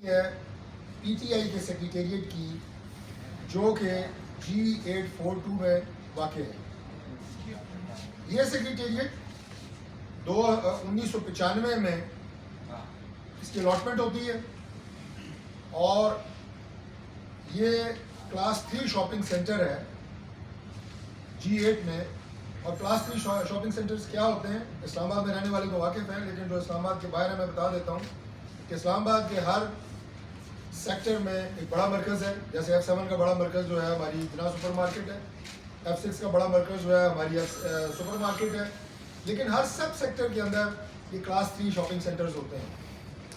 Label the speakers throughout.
Speaker 1: ہے P T I کے secretariat کی، جو کہ G842 میں واقع ہے۔ یہ سیکریٹریٹ 1995 میں اس کی الاٹمنٹ ہوتی ہے، اور یہ کلاس 3 شاپنگ سینٹر ہے G8 میں۔ اور کلاس 3 شاپنگ سینٹرز کیا ہوتے ہیں؟ اسلام آباد میں رہنے والے تو واقف ہیں، لیکن جو اسلام آباد کے باہر ہے میں بتا دیتا ہوں کہ اسلام آباد کے ہر سیکٹر میں ایک بڑا مرکز ہے۔ جیسے F7 کا بڑا مرکز جو ہے ہماری جناح سپر مارکیٹ ہے، F6 کا بڑا مرکز جو ہے ہماری سپر مارکیٹ ہے، لیکن ہر سب سیکٹر کے اندر یہ کلاس 3 شاپنگ سینٹرز ہوتے ہیں۔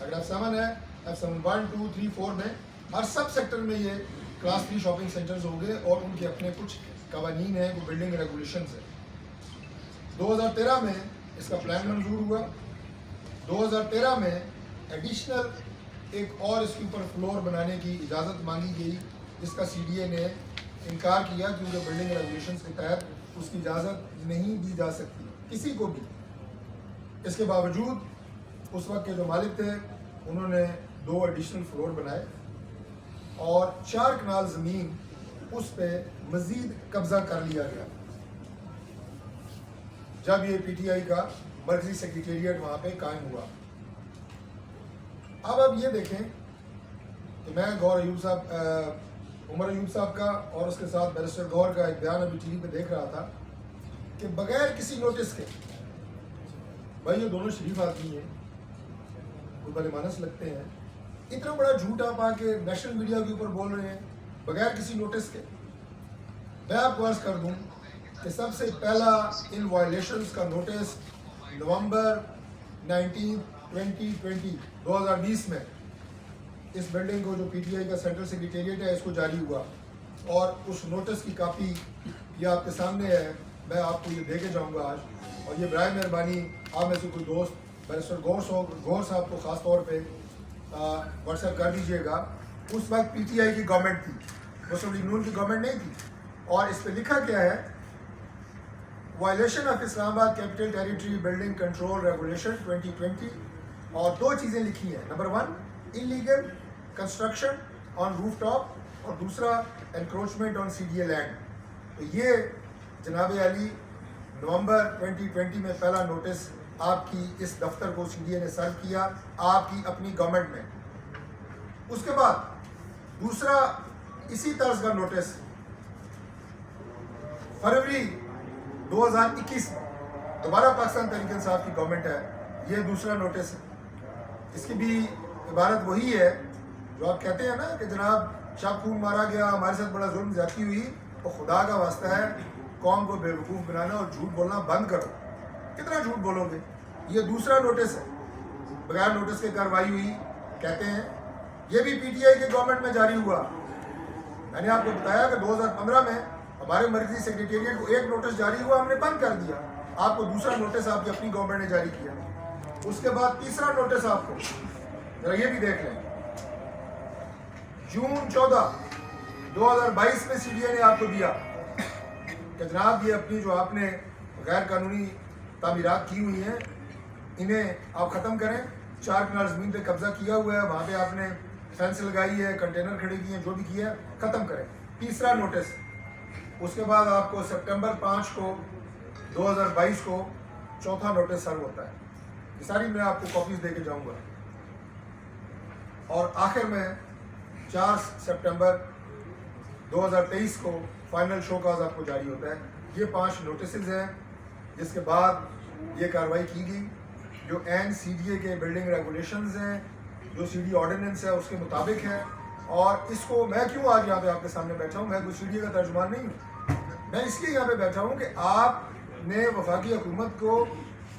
Speaker 1: اگر F7 ہے، F7 1 2 3 4 میں ہر سب سیکٹر میں یہ کلاس 3 شاپنگ سینٹرز ہوں گے، اور ان کے اپنے کچھ قوانین ہیں، کوئی بلڈنگ ریگولیشنز ہیں۔ 2013 میں اس کا پلان منظور ہوا۔ 2013 میں ایڈیشنل ایک اور اس کے اوپر فلور بنانے کی اجازت مانگی گئی، جس کا CDA نے انکار کیا، کیونکہ بلڈنگ ریگولیشنز کے تحت اس کی اجازت نہیں دی جا سکتی کسی کو بھی۔ اس کے باوجود اس وقت کے جو مالک تھے انہوں نے 2 ایڈیشنل فلور بنائے، اور 4 کنال زمین اس پہ مزید قبضہ کر لیا گیا جب یہ PTI کا مرکزی سیکریٹریٹ وہاں پہ قائم ہوا۔ اب یہ دیکھیں کہ میں عمر ایوب صاحب کا اور اس کے ساتھ بیرسٹر گور کا ایک بیان ابھی TV پہ دیکھ رہا تھا کہ بغیر کسی نوٹس کے، بھائی یہ دونوں شریف آدمی ہیں، کوئی بھلے مانس لگتے ہیں، اتنا بڑا جھوٹ آپ آ کے نیشنل میڈیا کے اوپر بول رہے ہیں بغیر کسی نوٹس کے۔ میں آپ کو عرض کر دوں کہ سب سے پہلا ان وائلیشنز کا نوٹس نومبر 19 2020 میں اس بلڈنگ کو جو PTI کا سینٹرل سیکریٹریٹ ہے اس کو جاری ہوا، اور اس نوٹس کی کاپی یہ آپ کے سامنے ہے، میں آپ کو یہ دے کے جاؤں گا آج۔ اور یہ برائے مہربانی آپ میں سے کوئی دوست بیرسٹر گور صاحب کو خاص طور پہ واٹس ایپ کر دیجیے گا۔ اس وقت PTI کی گورنمنٹ تھی، مسلم لیگ نون کی گورنمنٹ نہیں تھی، اور اس پہ لکھا کیا ہے، وائلیشن آف اسلام آباد capital territory building control regulation 2020، اور 2 چیزیں لکھی ہیں۔ نمبر 1 انلیگل کنسٹرکشن آن روف ٹاپ، اور دوسرا انکروچمنٹ آن CDA لینڈ۔ تو یہ جناب علی نومبر 2020 میں پہلا نوٹس آپ کی اس دفتر کو CDA نے سرو کیا، آپ کی اپنی گورنمنٹ میں۔ اس کے بعد دوسرا اسی طرز کا نوٹس فروری 2021 میں دوبارہ پاکستان تحریک انصاف کی گورنمنٹ ہے، یہ دوسرا نوٹس ہے۔ اس کی بھی عبارت وہی ہے جو آپ کہتے ہیں نا کہ جناب شب خون مارا گیا، ہمارے ساتھ بڑا ظلم زیادتی ہوئی، تو خدا کا واسطہ ہے قوم کو بے وقوف بنانا اور جھوٹ بولنا بند کرو۔ کتنا جھوٹ بولو گے؟ یہ دوسرا نوٹس ہے، بغیر نوٹس کے کارروائی ہوئی کہتے ہیں۔ یہ بھی PTI کے گورنمنٹ میں جاری ہوا۔ میں نے آپ کو بتایا کہ 2015 میں ہمارے مرکزی سیکریٹریٹ کو ایک نوٹس جاری ہوا، ہم نے بند کر دیا۔ آپ کو دوسرا نوٹس آپ کی اپنی گورنمنٹ نے جاری کیا۔ اس کے بعد تیسرا نوٹس آپ کو ذرا یہ بھی دیکھ لیں، جون 14 2022 میں CDA نے آپ کو دیا کہ جناب یہ اپنی جو آپ نے غیر قانونی تعمیرات کی ہوئی ہیں انہیں آپ ختم کریں۔ 4 کنال زمین پہ قبضہ کیا ہوا ہے، وہاں پہ آپ نے فینس لگائی ہے، کنٹینر کھڑے کیے ہیں، جو بھی کیا ہے ختم کریں۔ تیسرا نوٹس۔ اس کے بعد آپ کو سپٹمبر 5 کو 2022 کو چوتھا نوٹس سرو ہوتا ہے۔ یہ ساری میں آپ کو کاپیز دے کے جاؤں گا، اور آخر میں 4 سپٹمبر 2023 کو فائنل شو کاز آپ کو جاری ہوتا ہے۔ یہ 5 نوٹسز ہیں، جس کے بعد یہ کارروائی کی گئی جو این CDA کے بلڈنگ ریگولیشنز ہیں، جو CD آرڈیننس ہے اس کے مطابق ہے۔ اور اس کو میں کیوں آج یہاں پہ آپ کے سامنے بیٹھا ہوں، میں کوئی CDA کا ترجمان نہیں ہوں، میں اس لیے یہاں پہ بیٹھا ہوں کہ آپ نے وفاقی حکومت کو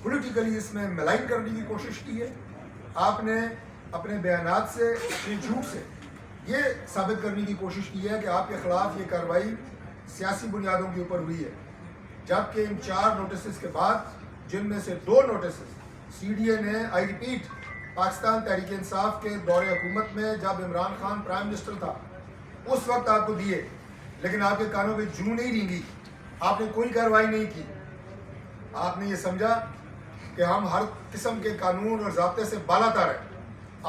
Speaker 1: پولیٹیکلی اس میں ملائن کرنے کی کوشش کی ہے۔ آپ نے اپنے بیانات سے، اپنے جھوٹ سے یہ ثابت کرنے کی کوشش کی ہے کہ آپ کے خلاف یہ کارروائی سیاسی بنیادوں کے اوپر ہوئی ہے، جبکہ ان 4 نوٹسز کے بعد، جن میں سے 2 نوٹسز CDA نے، آئی ریپیٹ، پاکستان تحریک انصاف کے دور حکومت میں جب عمران خان پرائم منسٹر تھا اس وقت آپ کو دیے، لیکن آپ کے کانوں پہ جوں نہیں رینگی، آپ نے کوئی کارروائی نہیں کی۔ آپ نے یہ سمجھا کہ ہم ہر قسم کے قانون اور ضابطے سے بالا تر ہیں۔